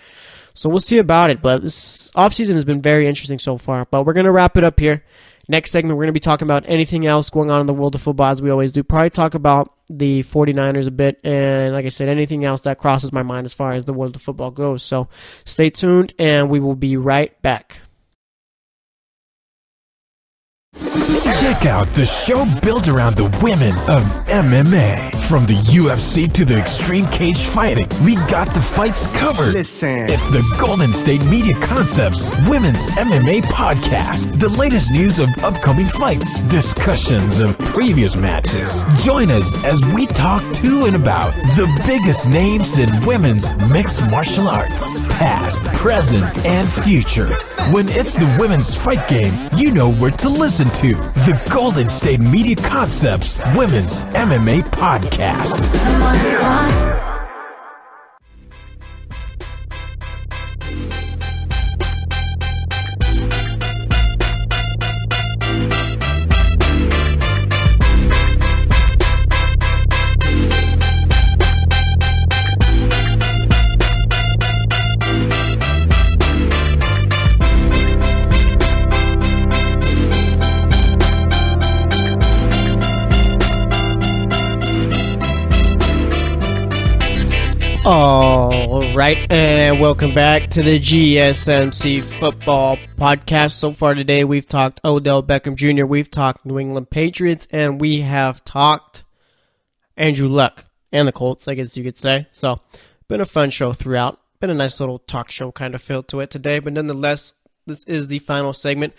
So we'll see about it, but this offseason has been very interesting so far. But we're going to wrap it up here. Next segment, we're going to be talking about anything else going on in the world of football, as we always do. Probably talk about the 49ers a bit, and like I said, anything else that crosses my mind as far as the world of football goes. So stay tuned, and we will be right back. Check out the show built around the women of MMA. From the UFC to the extreme cage fighting, we got the fights covered. Listen. It's the Golden State Media Concepts Women's MMA Podcast. The latest news of upcoming fights, discussions of previous matches. Join us as we talk to and about the biggest names in women's mixed martial arts, past, present, and future. When it's the women's fight game, you know where to listen to. The Golden State Media Concepts Women's MMA Podcast. All right, and welcome back to the GSMC Football Podcast. So far today, we've talked Odell Beckham Jr., we've talked New England Patriots, and we have talked Andrew Luck and the Colts, I guess you could say. So, been a fun show throughout. Been a nice little talk show kind of feel to it today, but nonetheless, this is the final segment.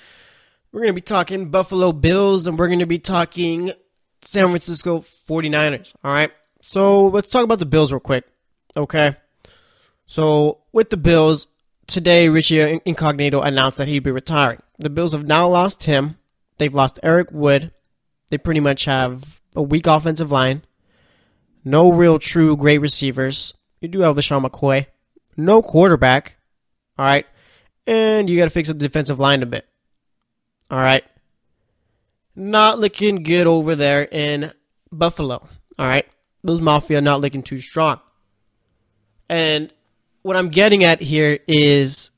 We're going to be talking Buffalo Bills, and we're going to be talking San Francisco 49ers, all right? So, let's talk about the Bills real quick. Okay, so with the Bills, today Richie Incognito announced that he'd be retiring. The Bills have now lost him. They've lost Eric Wood. They pretty much have a weak offensive line. No real true great receivers. You do have LaShawn McCoy. No quarterback. All right, and you got to fix up the defensive line a bit. All right, not looking good over there in Buffalo. All right, Bills Mafia not looking too strong. And what I'm getting at here is,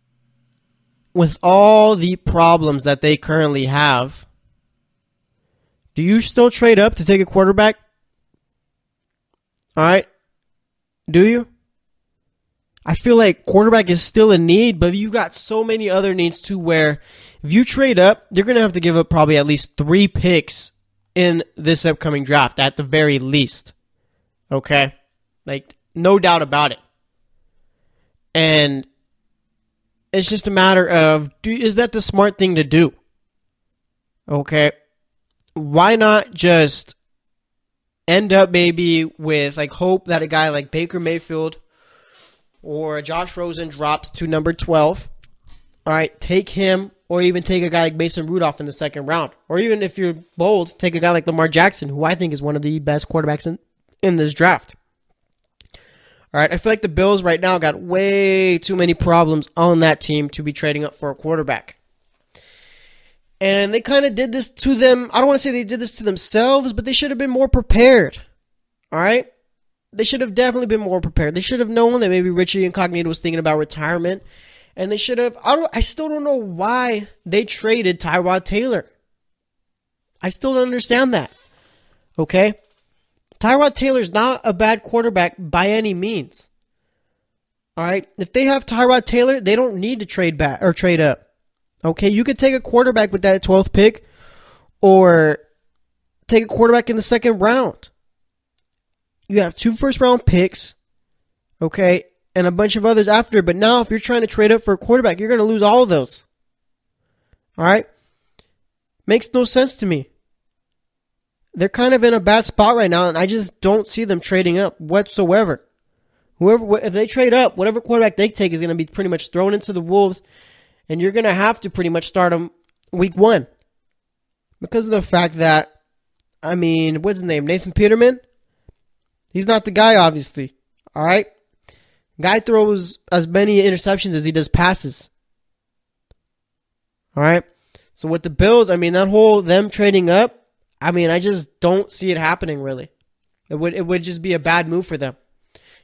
with all the problems that they currently have, do you still trade up to take a quarterback? All right? Do you? I feel like quarterback is still a need, but you've got so many other needs too, where if you trade up, you're going to have to give up probably at least 3 picks in this upcoming draft, at the very least. Okay? Like, no doubt about it. And it's just a matter of, is that the smart thing to do? Okay. Why not just end up maybe with, like, hope that a guy like Baker Mayfield or Josh Rosen drops to number 12. All right, take him, or even take a guy like Mason Rudolph in the second round. Or even if you're bold, take a guy like Lamar Jackson, who I think is one of the best quarterbacks in this draft. All right, I feel like the Bills right now got way too many problems on that team to be trading up for a quarterback. And they kind of did this to them. I don't want to say they did this to themselves, but they should have been more prepared. All right? They should have definitely been more prepared. They should have known that maybe Richie Incognito was thinking about retirement. And they should have, I still don't know why they traded Tyrod Taylor. I still don't understand that. Okay? Tyrod Taylor's not a bad quarterback by any means. All right? If they have Tyrod Taylor, they don't need to trade back or trade up. Okay? You could take a quarterback with that 12th pick, or take a quarterback in the second round. You have 2 first-round picks, okay, and a bunch of others after. But now if you're trying to trade up for a quarterback, you're going to lose all of those. All right? Makes no sense to me. They're kind of in a bad spot right now, and I just don't see them trading up whatsoever. If they trade up, whatever quarterback they take is going to be pretty much thrown into the wolves, and you're going to have to pretty much start them week 1. Because of the fact that, what's his name? Nathan Peterman? He's not the guy, obviously. All right? Guy throws as many interceptions as he does passes. All right? So with the Bills, that whole them trading up, I just don't see it happening, really. It would just be a bad move for them.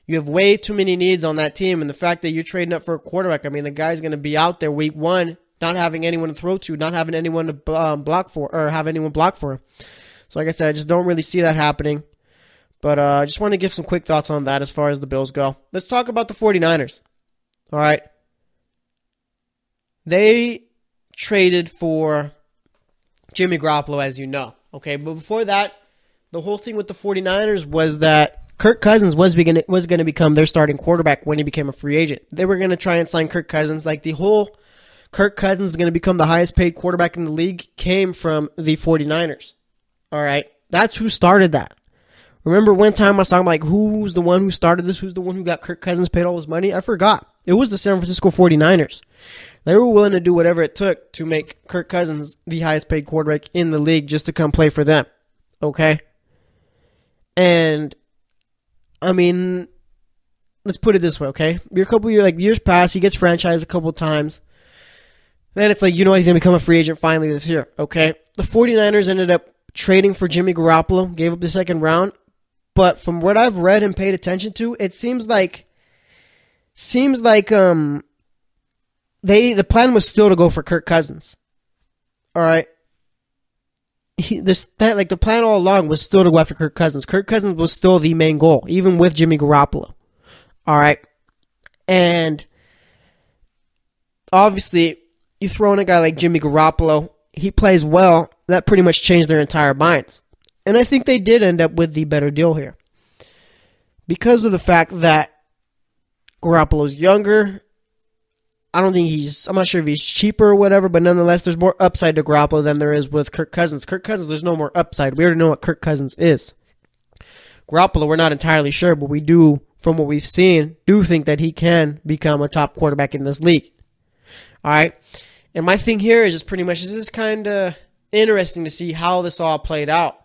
You have way too many needs on that team, and the fact that you're trading up for a quarterback, the guy's going to be out there week one, not having anyone to throw to, not having anyone to block for, or have anyone block for him. So like I said, I just don't really see that happening. But I just want to give some quick thoughts on that as far as the Bills go. Let's talk about the 49ers. All right. They traded for Jimmy Garoppolo, as you know. Okay, but before that, the whole thing with the 49ers was that Kirk Cousins was going to become their starting quarterback when he became a free agent. They were going to try and sign Kirk Cousins. Like the whole Kirk Cousins is going to become the highest paid quarterback in the league came from the 49ers. All right. That's who started that. Remember one time I was talking about who's the one who started this? Who's the one who got Kirk Cousins paid all his money? I forgot. It was the San Francisco 49ers. They were willing to do whatever it took to make Kirk Cousins the highest paid quarterback in the league just to come play for them. Okay? And let's put it this way, okay? Years pass, he gets franchised a couple of times. Then it's he's going to become a free agent finally this year, okay? The 49ers ended up trading for Jimmy Garoppolo, gave up the second round. But from what I've read and paid attention to, it seems like the plan was still to go for Kirk Cousins. All right? The plan all along was still to go after Kirk Cousins. Kirk Cousins was still the main goal, even with Jimmy Garoppolo. All right. And obviously, you throw in a guy like Jimmy Garoppolo, he plays well, that pretty much changed their entire minds. And I think they did end up with the better deal here. Because of the fact that Garoppolo's younger, I'm not sure if he's cheaper or whatever, but nonetheless, there's more upside to Garoppolo than there is with Kirk Cousins. Kirk Cousins, there's no more upside. We already know what Kirk Cousins is. Garoppolo, we're not entirely sure, but we do, from what we've seen, do think that he can become a top quarterback in this league. All right? And my thing here is just pretty much, this is kind of interesting to see how this all played out.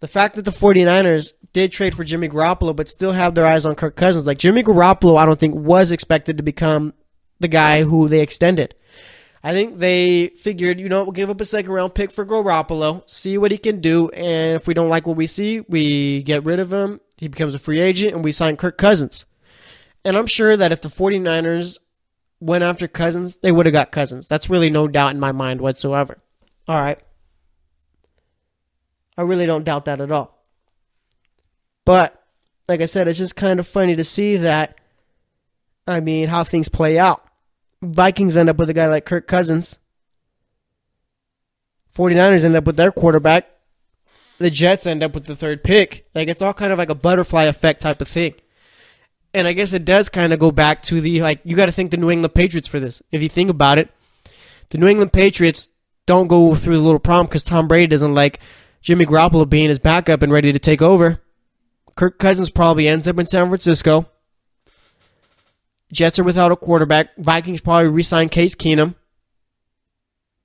The fact that the 49ers did trade for Jimmy Garoppolo, but still have their eyes on Kirk Cousins. Jimmy Garoppolo, I don't think was expected to become the guy who they extended. I think they figured, we'll give up a second round pick for Garoppolo, see what he can do, and if we don't like what we see, we get rid of him, he becomes a free agent, and we sign Kirk Cousins. And I'm sure that if the 49ers went after Cousins, they would have got Cousins. That's really no doubt in my mind whatsoever. All right. I really don't doubt that at all. But, like I said, it's just kind of funny to see that, how things play out. Vikings end up with a guy like Kirk Cousins. 49ers end up with their quarterback. The Jets end up with the third pick. It's all kind of like a butterfly effect type of thing. And I guess it does kind of go back to the, you got to thank the New England Patriots for this. If you think about it, the New England Patriots don't go through the little problem because Tom Brady doesn't like Jimmy Garoppolo being his backup and ready to take over. Kirk Cousins probably ends up in San Francisco. Jets are without a quarterback. Vikings probably re-sign Case Keenum.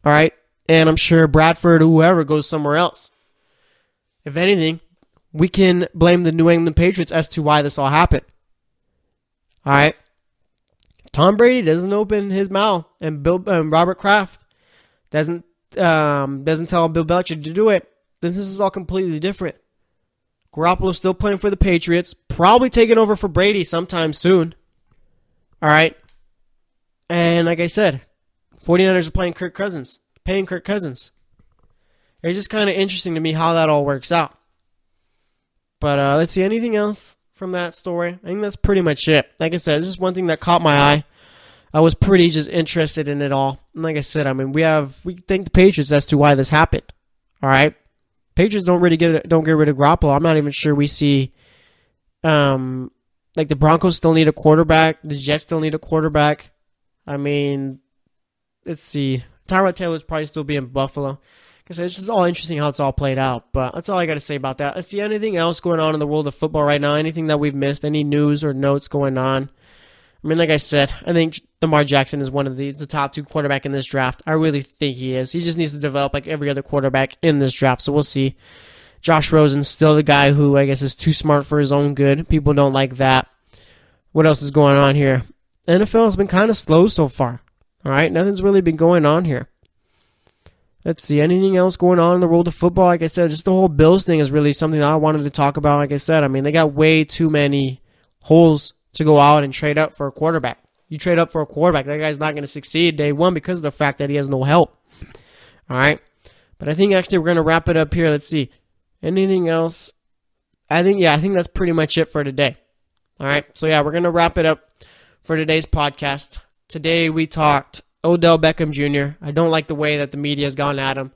All right? And I'm sure Bradford or whoever goes somewhere else. If anything, we can blame the New England Patriots as to why this all happened. All right? Tom Brady doesn't open his mouth, and Robert Kraft doesn't tell Bill Belichick to do it, then this is all completely different. Garoppolo's still playing for the Patriots, probably taking over for Brady sometime soon. All right? And like I said, 49ers are paying Kirk Cousins. It's just kind of interesting to me how that all works out. But let's see, anything else from that story? I think that's pretty much it. Like I said, this is one thing that caught my eye. I was pretty just interested in it all. And like I said, we thank the Patriots as to why this happened. All right? Patriots don't get rid of Garoppolo. I'm not even sure we see the Broncos still need a quarterback. The Jets still need a quarterback. Let's see. Tyrod Taylor's probably still be in Buffalo. Like I said, it's just all interesting how it's all played out. But that's all I got to say about that. Let's see, anything else going on in the world of football right now? Anything that we've missed? Any news or notes going on? I mean, like I said, I think Lamar Jackson is one of the top 2 quarterback in this draft. I really think he is. He just needs to develop like every other quarterback in this draft, so we'll see. Josh Rosen's still the guy who I guess is too smart for his own good. People don't like that. What else is going on here? NFL has been kind of slow so far. All right, nothing's really been going on here. Let's see, anything else going on in the world of football? Like I said, just the whole Bills thing is really something that I wanted to talk about. Like I said, I mean, they got way too many holes to go out and trade up for a quarterback. You trade up for a quarterback, that guy's not going to succeed day one because of the fact that he has no help. All right, but I think actually we're going to wrap it up here. Let's see. Anything else? I think that's pretty much it for today. All right, so yeah, we're going to wrap it up for today's podcast. Today we talked Odell Beckham Jr. I don't like the way that the media has gone at him.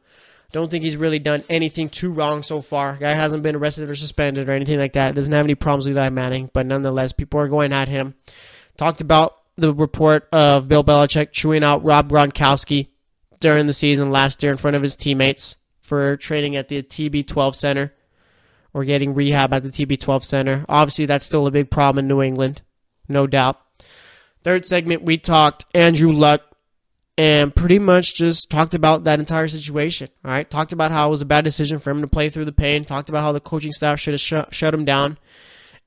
Don't think he's really done anything too wrong so far. Guy hasn't been arrested or suspended or anything like that. Doesn't have any problems with Eli Manning, but nonetheless, people are going at him. Talked about the report of Bill Belichick chewing out Rob Gronkowski during the season last year in front of his teammates for training at the TB12 Center or getting rehab at the TB12 Center. Obviously, that's still a big problem in New England, no doubt. Third segment, we talked Andrew Luck and pretty much just talked about that entire situation. All right, talked about how it was a bad decision for him to play through the pain. Talked about how the coaching staff should have shut him down,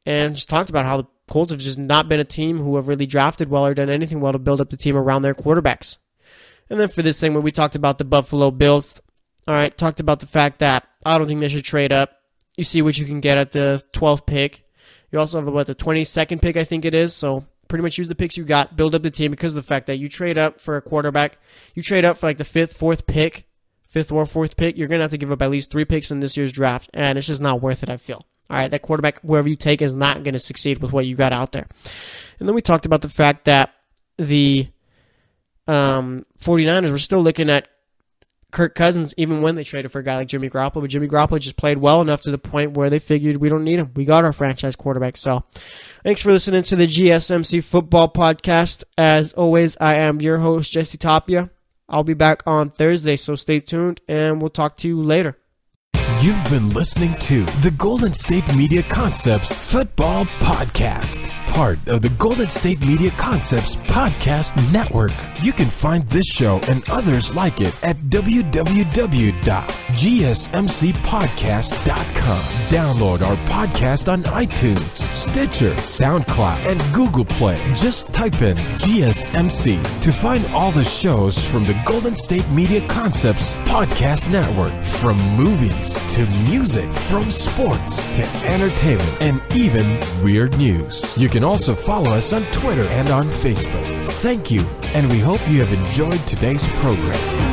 and just talked about how the Colts have just not been a team who have really drafted well or done anything well to build up the team around their quarterbacks. And then for this segment, we talked about the Buffalo Bills. All right, talked about the fact that I don't think they should trade up. You see what you can get at the 12th pick. You also have the 22nd pick, I think it is. So pretty much use the picks you got, build up the team because of the fact that you trade up for a quarterback. You trade up for like the 5th or 4th pick. You're going to have to give up at least 3 picks in this year's draft, and it's just not worth it, I feel. All right, that quarterback, wherever you take, is not going to succeed with what you got out there. And then we talked about the fact that the 49ers were still looking at Kirk Cousins even when they traded for a guy like Jimmy Garoppolo, but Jimmy Garoppolo just played well enough to the point where they figured we don't need him. We got our franchise quarterback. So thanks for listening to the GSMC Football Podcast. As always, I am your host, Jesse Tapia. I'll be back on Thursday, so stay tuned, and we'll talk to you later. You've been listening to the Golden State Media Concepts Football Podcast, part of the Golden State Media Concepts Podcast Network. You can find this show and others like it at www.gsmcpodcast.com. Download our podcast on iTunes, Stitcher, SoundCloud, and Google Play. Just type in GSMC to find all the shows from the Golden State Media Concepts Podcast Network, from movies to music, from sports to entertainment, and even weird news. You can also follow us on Twitter and on Facebook. Thank you, and we hope you have enjoyed today's program.